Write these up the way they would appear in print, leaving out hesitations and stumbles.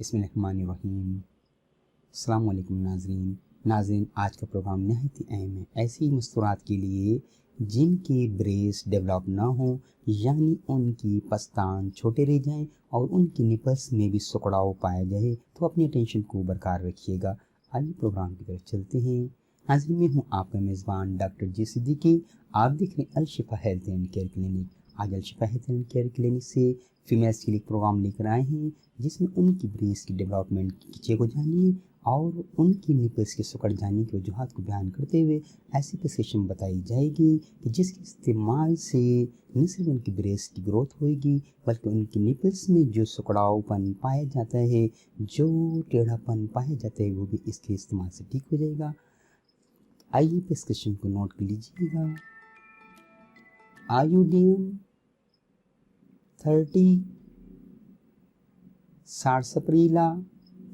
बिस्मिल्लाहिर्रहमानिर्रहीम। अस्सलाम वालेकुम नाज़रीन, आज का प्रोग्राम नहायत ही अहम है ऐसी मस्तूरात के लिए जिनके ब्रेस्ट डेवलप ना हो, यानी उनकी पस्तान छोटे रह जाएं और उनकी निपल्स में भी सुकड़ाव पाया जाए, तो अपनी अटेंशन को बरकरार रखिएगा। आइए प्रोग्राम की तरफ चलते हैं। नाज़रीन, मैं हूँ आपका मेज़बान डॉक्टर जे सिद्दीकी। आप देख रहे हैं अल-शिफा हेल्थ एंड केयर क्लिनिक। आज अल-शिफा हेल्थ एंड केयर क्लिनिक से फीमेल्स के लिए प्रोग्राम लेकर आए हैं, जिसमें उनकी ब्रेस्ट की डेवलपमेंट की चीज़ें को जानिए और उनकी निपल्स के सुकड़ जाने की वजूहात को बयान करते हुए ऐसी प्रिस्क्रिप्शन बताई जाएगी कि जिसके इस्तेमाल से न सिर्फ उनकी ब्रेस्ट की ग्रोथ होगी, बल्कि उनकी निपल्स में जो सुकड़ावपन पाया जाता है, जो टेढ़ापन पाया जाता है, वो भी इसके इस्तेमाल से ठीक हो जाएगा। आइए प्रिस्क्रिप्शन को नोट कर लीजिएगा। आयोडीन 30, सारसप्रीला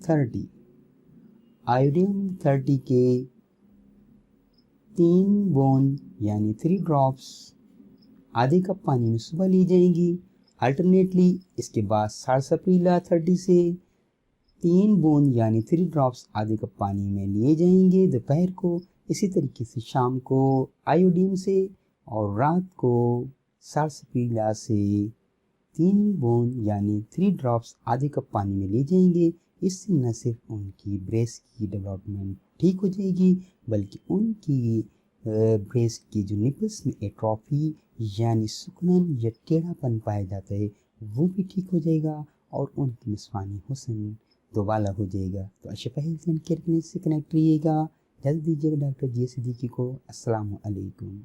30। आयोडीन 30 के 3 बूंद यानी 3 ड्रॉप्स आधे कप पानी में सुबह ली जाएंगी। अल्टरनेटली इसके बाद सारसप्रीला 30 से 3 बूंद यानी 3 ड्रॉप्स आधे कप पानी में लिए जाएंगे दोपहर को। इसी तरीके से शाम को आयोडीन से और रात को सारसप्रीला से 3 बूंद यानी 3 ड्रॉप्स आधे कप पानी में ले जाएंगे। इससे न सिर्फ उनकी ब्रेस्ट की डेवलपमेंट ठीक हो जाएगी, बल्कि उनकी ब्रेस्ट की जो निपल्स में एट्रोफी यानी सुकड़न या टेढ़ापन पाया जाता है, वो भी ठीक हो जाएगा और उनकी निस्वानी हुस्न दोबाला हो जाएगा। तो अल-शिफा हेल्थ एंड केयर क्लिनिक से कनेक्ट रहिएगा। जल्द दीजिएगा डॉक्टर जी सिद्दीकी को। अस्सलाम वालेकुम।